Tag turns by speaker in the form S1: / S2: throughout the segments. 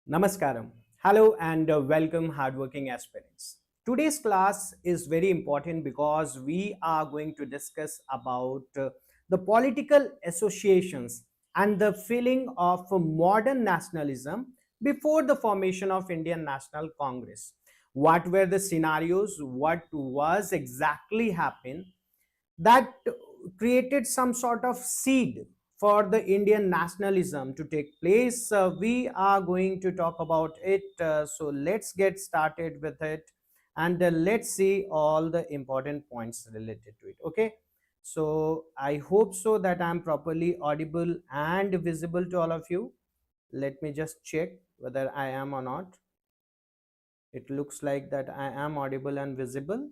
S1: Namaskaram. Hello and welcome hardworking aspirants. Today's class is very important because we are going to discuss about the political associations and the feeling of modern nationalism before the formation of Indian National Congress. What were the scenarios? What was exactly happened that created some sort of seed for the Indian nationalism to take place. We are going to talk about it. So let's get started with it and let's see all the important points related to it. Okay. So I hope so that I'm properly audible and visible to all of you. Let me just check whether I am or not. It looks like that I am audible and visible.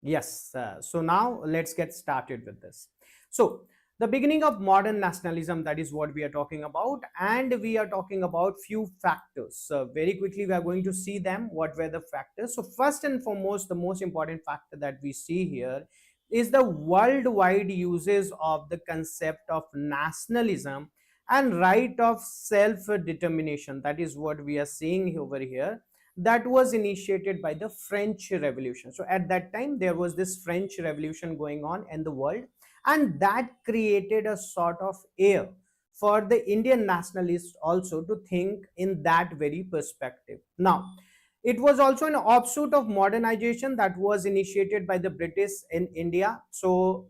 S1: Yes, so now let's get started with this. So, the beginning of modern nationalism, that is what we are talking about, and we are talking about few factors. So, very quickly, we are going to see them. What were the factors? So, first and foremost, the most important factor that we see here is the worldwide uses of the concept of nationalism and right of self-determination. That is what we are seeing over here, that was initiated by the French Revolution. So at that time, there was this French Revolution going on in the world, and that created a sort of air for the Indian nationalists also to think in that very perspective. Now, it was also an offshoot of modernization that was initiated by the British in India. So,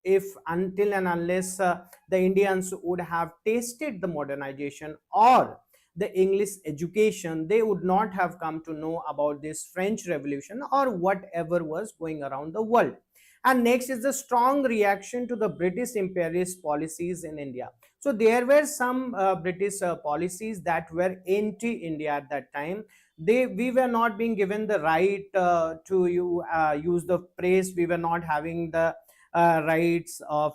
S1: if until and unless the Indians would have tasted the modernization or the English education, they would not have come to know about this French Revolution or whatever was going around the world. And next is the strong reaction to the British imperialist policies in India. So there were some British policies that were anti-India at that time. We were not being given the right to use the praise. We were not having the rights of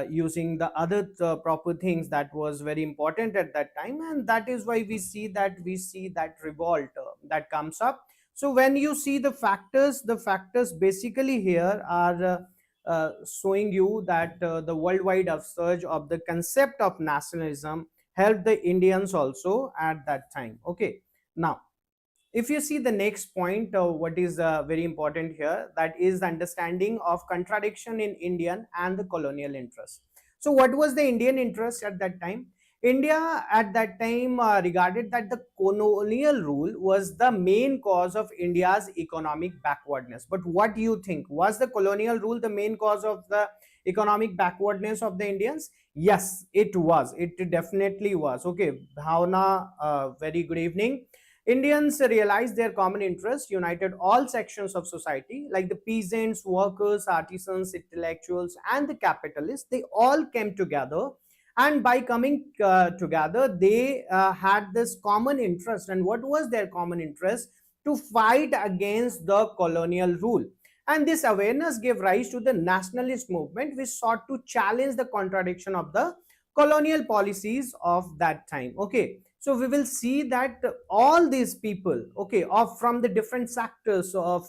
S1: using the other proper things that was very important at that time, and that is why we see that revolt that comes up. So when you see the factors basically here are showing you that the worldwide upsurge of the concept of nationalism helped the Indians also at that time. Okay, now if you see the next point, what is very important here, that is the understanding of contradiction in Indian and the colonial interest. So what was the Indian interest at that time? India at that time regarded that the colonial rule was the main cause of India's economic backwardness. But what do you think, was the colonial rule the main cause of the economic backwardness of the Indians? Yes, it was, it definitely was. Okay, Bhavna, very good evening. Indians realized their common interest united all sections of society, like the peasants, workers, artisans, intellectuals, and the capitalists. They all came together, and by coming together, they had this common interest. And what was their common interest? To fight against the colonial rule. And this awareness gave rise to the nationalist movement, which sought to challenge the contradiction of the colonial policies of that time. Okay, so we will see that all these people, okay, of from the different sectors of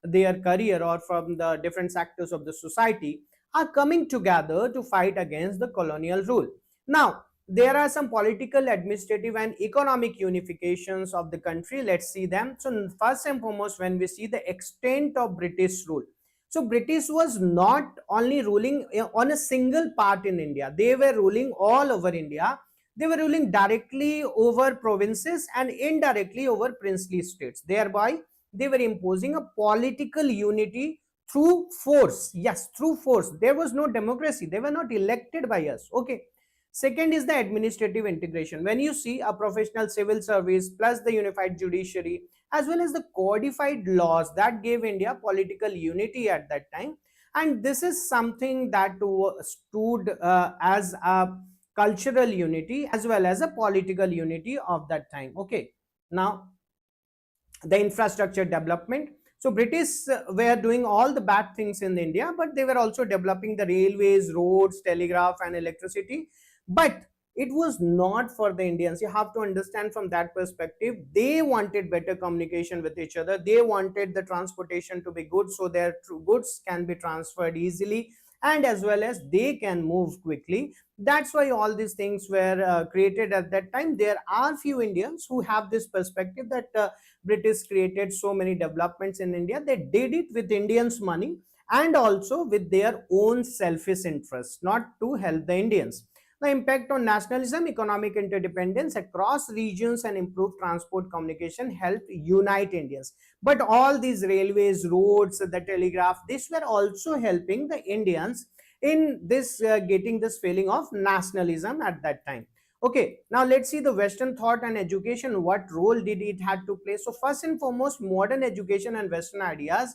S1: their career or from the different sectors of the society, are coming together to fight against the colonial rule. Now there are some political, administrative, and economic unifications of the country. Let's see them. So first and foremost, when we see the extent of British rule, so British was not only ruling on a single part in India, they were ruling all over India. They were ruling directly over provinces and indirectly over princely states. Thereby, they were imposing a political unity through force. Yes, through force. There was no democracy. They were not elected by us. Okay. Second is the administrative integration. When you see a professional civil service plus the unified judiciary as well as the codified laws, that gave India political unity at that time. And this is something that stood as a cultural unity as well as a political unity of that time. Okay, now the infrastructure development. So British were doing all the bad things in India, but they were also developing the railways, roads, telegraph, and electricity. But it was not for the Indians. You have to understand from that perspective. They wanted better communication with each other. They wanted the transportation to be good so their goods can be transferred easily, and as well as they can move quickly. That's why all these things were created at that time. There are few Indians who have this perspective that British created so many developments in India. They did it with Indians money and also with their own selfish interests, not to help the Indians. The impact on nationalism, economic interdependence across regions, and improved transport communication helped unite Indians. But all these railways, roads, the telegraph, this were also helping the Indians in this getting this feeling of nationalism at that time. Okay, now let's see the Western thought and education. What role did it had to play? So first and foremost, modern education and Western ideas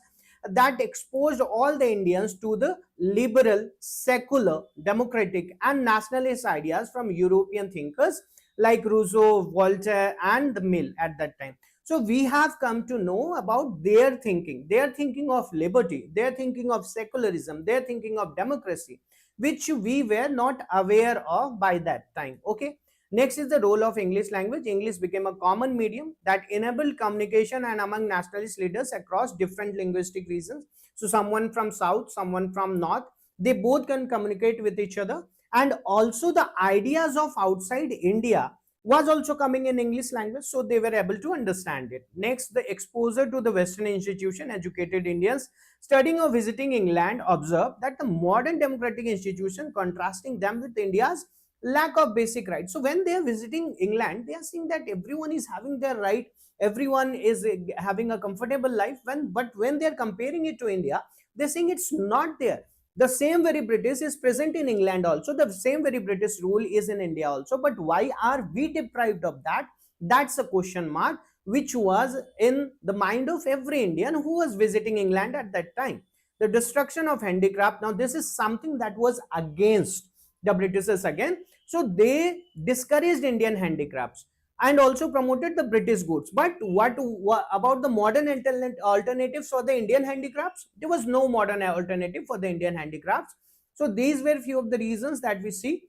S1: that exposed all the Indians to the liberal, secular, democratic, and nationalist ideas from European thinkers like Rousseau, Voltaire, and the Mill at that time. So we have come to know about their thinking. They are thinking of liberty, they are thinking of secularism, they are thinking of democracy, which we were not aware of by that time. Okay. Next is the role of English language. English became a common medium that enabled communication and among nationalist leaders across different linguistic regions. So someone from south, someone from north, they both can communicate with each other. And also the ideas of outside India was also coming in English language, so they were able to understand it. Next, the exposure to the Western institution. Educated Indians studying or visiting England observed that the modern democratic institution contrasting them with India's lack of basic rights. So when they are visiting England, they are seeing that everyone is having their right, everyone is having a comfortable life. But when they are comparing it to India, they're saying it's not there. The same very British is present in England also, the same very British rule is in India also, but why are we deprived of that? That's a question mark which was in the mind of every Indian who was visiting England at that time. The destruction of handicraft, now this is something that was against the Britishers again. So they discouraged Indian handicrafts and also promoted the British goods. But what about the modern alternatives for the Indian handicrafts? There was no modern alternative for the Indian handicrafts. So these were few of the reasons that we see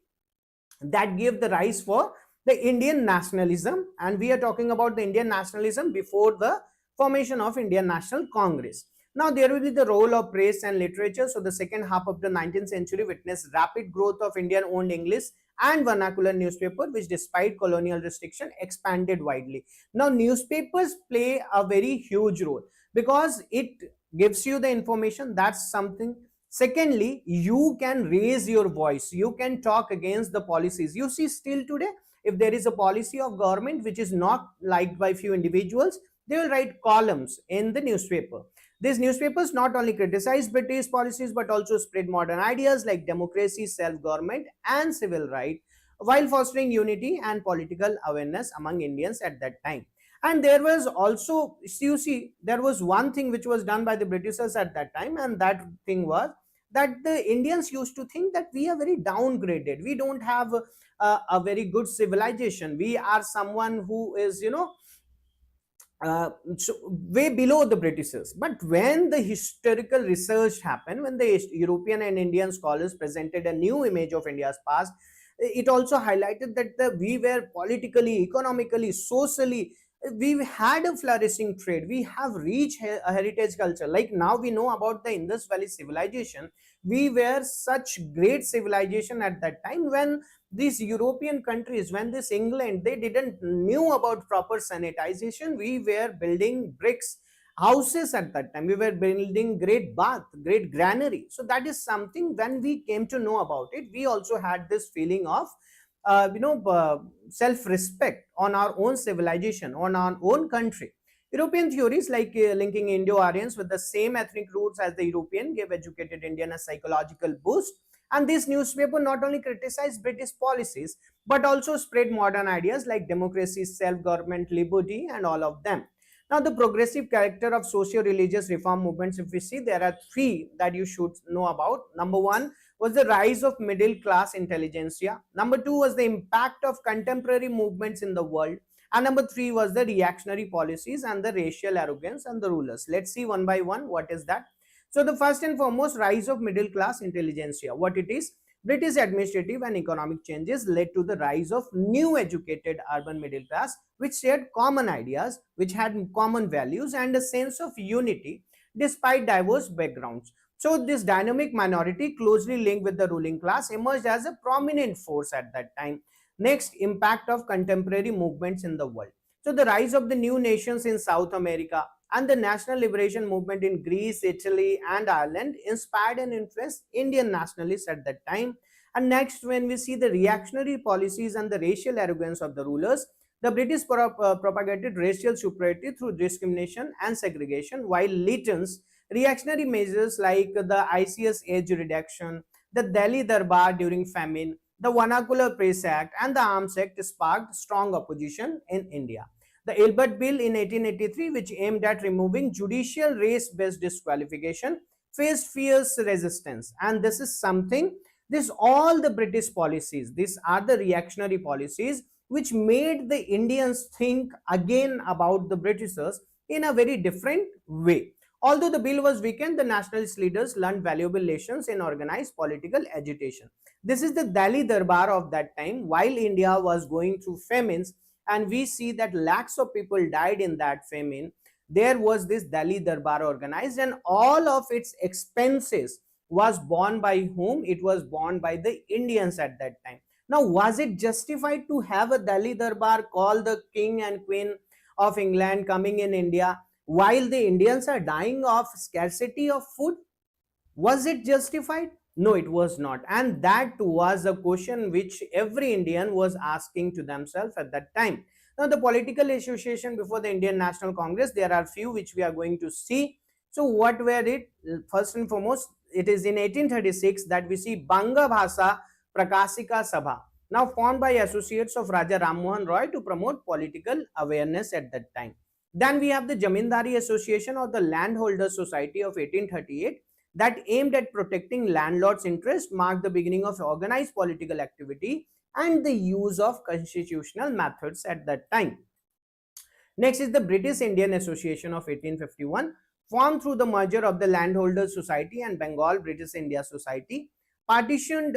S1: that gave the rise for the Indian nationalism. And we are talking about the Indian nationalism before the formation of Indian National Congress. Now there will be the role of press and literature. So the second half of the 19th century witnessed rapid growth of Indian owned English and vernacular newspaper, which despite colonial restriction expanded widely. Now newspapers play a very huge role because it gives you the information. That's something. Secondly, you can raise your voice, you can talk against the policies. You see, still today, if there is a policy of government which is not liked by few individuals, they will write columns in the newspaper. These newspapers not only criticize British policies but also spread modern ideas like democracy, self-government, and civil rights, while fostering unity and political awareness among Indians at that time. And there was also, you see, there was one thing which was done by the Britishers at that time, and that thing was that the Indians used to think that we are very downgraded. We don't have a very good civilization. We are someone who is, so way below the Britishers. But when the historical research happened, when the European and Indian scholars presented a new image of India's past, it also highlighted that we were politically, economically, socially, we had a flourishing trade. We have reached a heritage culture. Like now we know about the Indus Valley civilization. We were such great civilization at that time when these European countries, when this England, they didn't knew about proper sanitization. We were building bricks houses at that time. We were building great bath, great granary. So that is something when we came to know about it, we also had this feeling of self-respect on our own civilization, on our own country. European theories like linking Indo-Aryans with the same ethnic roots as the European gave educated Indian a psychological boost. And this newspaper not only criticized British policies, but also spread modern ideas like democracy, self-government, liberty, and all of them. Now, the progressive character of socio-religious reform movements, if we see, there are three that you should know about. Number one was the rise of middle-class intelligentsia. Number two was the impact of contemporary movements in the world. And number three was the reactionary policies and the racial arrogance and the rulers. Let's see one by one what is that. So the first and foremost, rise of middle class intelligentsia. What it is? British administrative and economic changes led to the rise of new educated urban middle class, which shared common ideas, which had common values and a sense of unity despite diverse backgrounds. So this dynamic minority, closely linked with the ruling class, emerged as a prominent force at that time. Next, impact of contemporary movements in the world. So the rise of the new nations in South America and the national liberation movement in Greece, Italy, and Ireland inspired and influenced Indian nationalists at that time. And next, when we see the reactionary policies and the racial arrogance of the rulers, the British propagated racial superiority through discrimination and segregation, while Lytton's reactionary measures like the ICS age reduction, the Delhi Darbar during famine, the Vernacular Press Act, and the Arms Act sparked strong opposition in India. The Ilbert Bill in 1883, which aimed at removing judicial race-based disqualification, faced fierce resistance. And this is something, this all the British policies, these are the reactionary policies which made the Indians think again about the Britishers in a very different way. Although the bill was weakened, the nationalist leaders learned valuable lessons in organized political agitation. This is the Delhi Darbar of that time, while India was going through famines, and we see that lakhs of people died in that famine. There was this Delhi Darbar organized, and all of its expenses was borne by whom? It was borne by the Indians at that time. Now, was it justified to have a Delhi Darbar, call the king and queen of England coming in India while the Indians are dying of scarcity of food? Was it justified? No, it was not. And that was a question which every Indian was asking to themselves at that time. Now, the political association before the Indian National Congress, there are few which we are going to see. So, what were it? First and foremost, it is in 1836 that we see Banga Bhasa Prakashika Sabha, now formed by associates of Raja Ram Mohan Roy to promote political awareness at that time. Then we have the Jamindari Association of the Landholders Society of 1838 that aimed at protecting landlords' interests, marked the beginning of organized political activity and the use of constitutional methods at that time. Next is the British Indian Association of 1851, formed through the merger of the Landholders Society and Bengal British India Society. Petitioned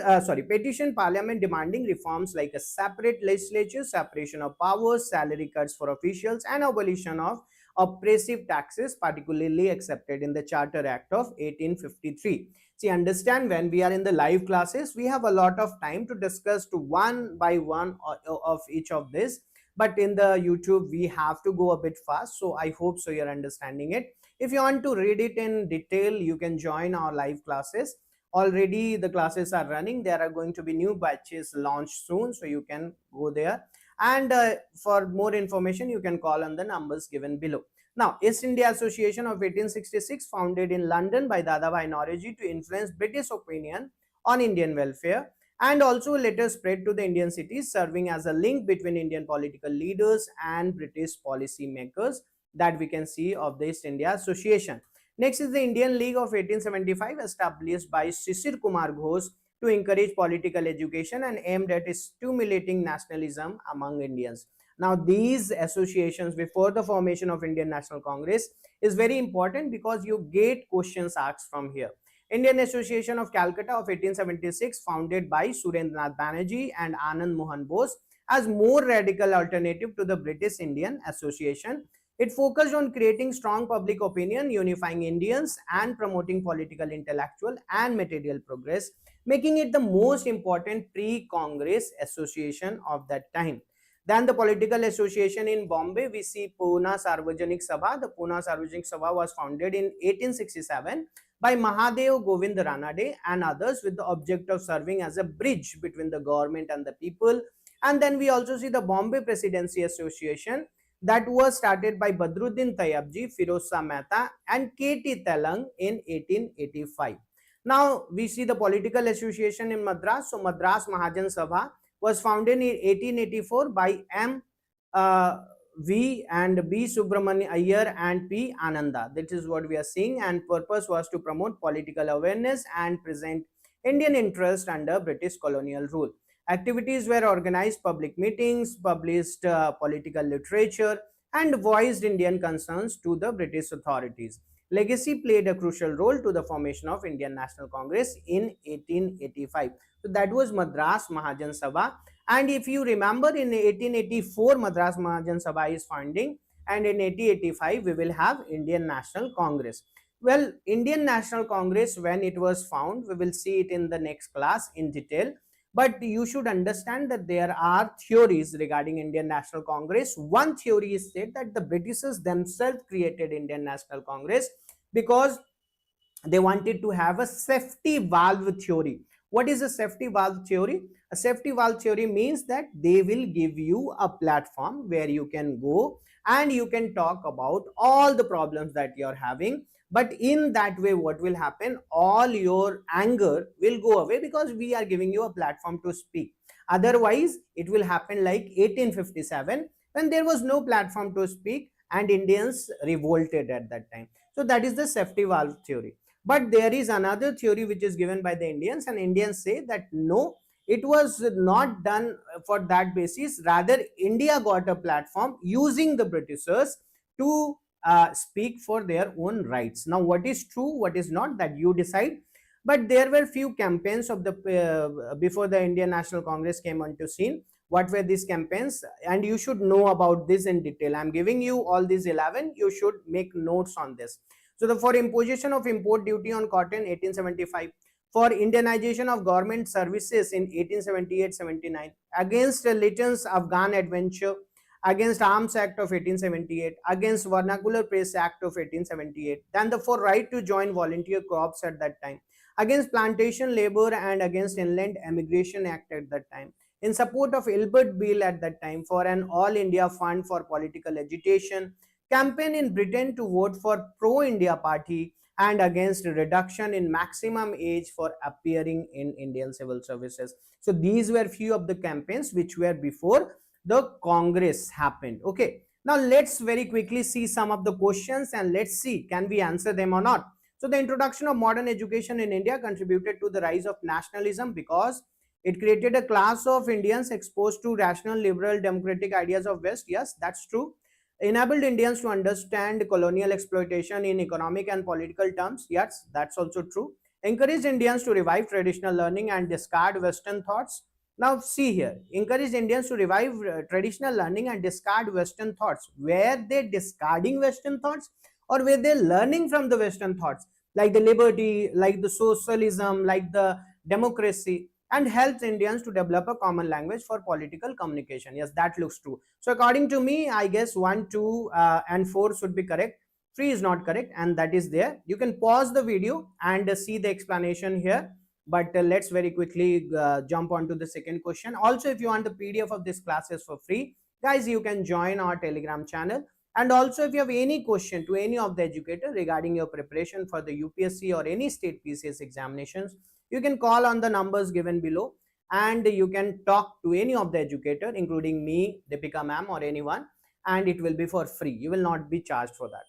S1: Parliament demanding reforms like a separate legislature, separation of powers, salary cuts for officials, and abolition of oppressive taxes, particularly accepted in the Charter Act of 1853. See, understand, when we are in the live classes, we have a lot of time to discuss to one by one of each of this. But in the YouTube, we have to go a bit fast. So I hope so you're understanding it. If you want to read it in detail, you can join our live classes. Already the classes are running. There are going to be new batches launched soon, so you can go there. And for more information, you can call on the numbers given below. Now, East India Association of 1866, founded in London by Dadabhai Naoroji to influence British opinion on Indian welfare, and also later spread to the Indian cities, serving as a link between Indian political leaders and British policy makers, that we can see of the East India Association. Next is the Indian League of 1875, established by Shishir Kumar Ghosh to encourage political education and aimed at stimulating nationalism among Indians. Now, these associations before the formation of Indian National Congress is very important because you get questions asked from here. Indian Association of Calcutta of 1876, founded by Surendranath Banerjee and Anand Mohan Bose as more radical alternative to the British Indian Association. It focused on creating strong public opinion, unifying Indians, and promoting political, intellectual, and material progress, making it the most important pre-Congress association of that time. Then the political association in Bombay, we see Pune Sarvajanik Sabha. The Pune Sarvajanik Sabha was founded in 1867 by Mahadev Govind Ranade and others, with the object of serving as a bridge between the government and the people. And then we also see the Bombay Presidency Association, that was started by Badruddin Tayyabji, Firoz Shah Mehta, and K.T. Telang in 1885. Now we see the political association in Madras. So Madras Mahajan Sabha was founded in 1884 by M. V and B. Subramani Iyer and P. Ananda. That is what we are seeing, and purpose was to promote political awareness and present Indian interest under British colonial rule. Activities were organized public meetings, published political literature, and voiced Indian concerns to the British authorities. Legacy played a crucial role to the formation of Indian National Congress in 1885. So that was Madras Mahajan Sabha. And if you remember, in 1884, Madras Mahajan Sabha is founding, and in 1885, we will have Indian National Congress. Well, Indian National Congress, when it was found, we will see it in the next class in detail. But you should understand that there are theories regarding Indian National Congress. One theory is said that the Britishers themselves created Indian National Congress because they wanted to have a safety valve theory. What is a safety valve theory? A safety valve theory means that they will give you a platform where you can go and you can talk about all the problems that you're having, but in that way what will happen, all your anger will go away because we are giving you a platform to speak. Otherwise it will happen like 1857 when there was no platform to speak and Indians revolted at that time. So that is the safety valve theory. But there is another theory which is given by the Indians, and Indians say that no, it was not done for that basis. Rather, India got a platform using the Britishers to speak for their own rights. Now, what is true, what is not, that you decide. But there were few campaigns of the before the Indian National Congress came onto scene. What were these campaigns? And you should know about this in detail. I'm giving you all these 11. You should make notes on this. So the for imposition of import duty on cotton 1875, for Indianization of government services in 1878-79, against Lytton's Afghan adventure, against Arms Act of 1878, against Vernacular Press Act of 1878, then the for right to join volunteer corps at that time, against plantation labor and against Inland Emigration Act at that time, in support of Ilbert Bill at that time for an all India fund for political agitation, campaign in Britain to vote for pro-India party, and against reduction in maximum age for appearing in Indian civil services. So these were few of the campaigns which were before the Congress happened. Okay. Now let's very quickly see some of the questions and let's see can we answer them or not. So the introduction of modern education in India contributed to the rise of nationalism because it created a class of Indians exposed to rational, liberal, democratic ideas of West. Yes, that's true. Enabled Indians to understand colonial exploitation in economic and political terms. Yes, that's also true. Encouraged Indians to revive traditional learning and discard Western thoughts. Now, see here, encouraged Indians to revive traditional learning and discard Western thoughts. Were they discarding Western thoughts or were they learning from the Western thoughts? Like the liberty, like the socialism, like the democracy, and helps Indians to develop a common language for political communication. Yes, that looks true. So according to me, I guess 1, 2, and 4 should be correct. 3 is not correct, and that is there. You can pause the video and see the explanation here. But let's very quickly jump on to the second question. Also, if you want the PDF of this classes for free, guys, you can join our Telegram channel. And also, if you have any question to any of the educator regarding your preparation for the UPSC or any state PCS examinations, you can call on the numbers given below and you can talk to any of the educator, including me, Deepika ma'am, or anyone, and it will be for free. You will not be charged for that.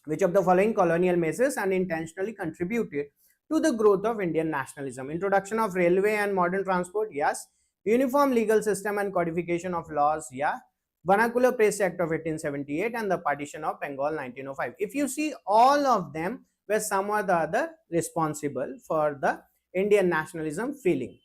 S1: Which of the following colonial measures unintentionally contributed to the growth of Indian nationalism? Introduction of railway and modern transport? Yes. Uniform legal system and codification of laws? Yeah. Vernacular Press Act of 1878 and the partition of Bengal 1905. If you see, all of them were some or the other responsible for the Indian nationalism feeling.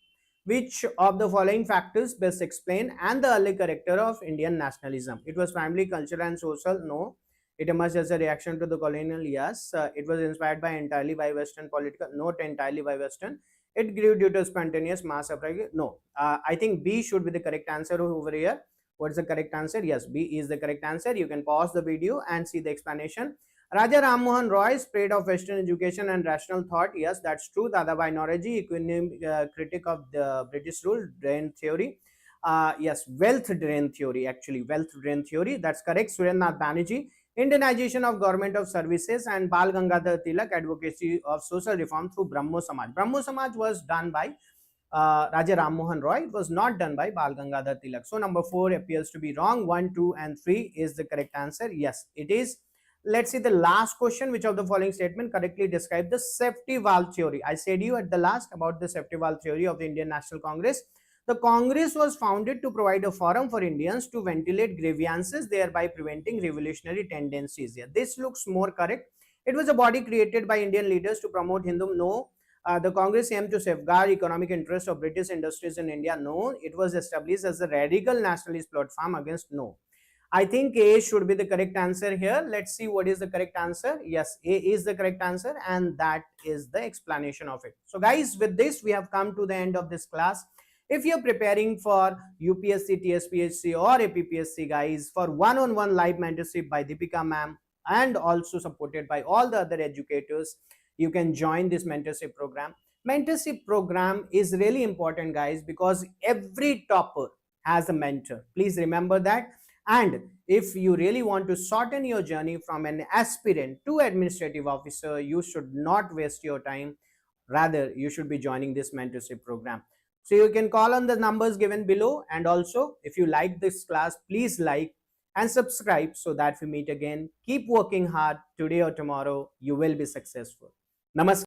S1: Which of the following factors best explain and the early character of Indian nationalism? It was primarily cultural and social? No. It emerged as a reaction to the colonial? Yes. It was inspired by entirely by Western political? Not entirely by Western. It grew due to spontaneous mass uprising? No. I think B should be the correct answer over here. What is the correct answer? Yes, B is the correct answer. You can pause the video and see the explanation. Raja Ram Mohan Roy spread of Western education and rational thought. Yes, that's true. Dadabai Naoroji, critic of the British rule, drain theory. Yes, wealth drain theory, actually, wealth drain theory. That's correct. Surendranath Banerjee, Indianization of government of services, and Bal Gangadhar Tilak, advocacy of social reform through Brahmo Samaj. Brahmo Samaj was done by Raja Ram Mohan Roy. It was not done by Bal Gangadhar Tilak. So number 4 appears to be wrong. 1, 2, and 3 is the correct answer. Yes, it is. Let's see the last question. Which of the following statement correctly describe the safety valve theory? I said you at the last about the safety valve theory of the Indian National Congress. The Congress was founded to provide a forum for Indians to ventilate grievances, thereby preventing revolutionary tendencies. Yeah, this looks more correct. It was a body created by Indian leaders to promote Hindu? No. The Congress aimed to safeguard economic interests of British industries in India? No. It was established as a radical nationalist platform against? No. I think A should be the correct answer here. Let's see what is the correct answer. Yes, A is the correct answer, and that is the explanation of it. So guys, with this, we have come to the end of this class. If you're preparing for UPSC, TSPSC or APPSC, guys, for one-on-one live mentorship by Deepika ma'am and also supported by all the other educators, you can join this mentorship program. Mentorship program is really important, guys, because every topper has a mentor. Please remember that. And if you really want to shorten your journey from an aspirant to administrative officer, you should not waste your time. Rather, you should be joining this mentorship program. So you can call on the numbers given below. And also, if you like this class, please like and subscribe so that we meet again. Keep working hard. Today or tomorrow, you will be successful. Namaskar.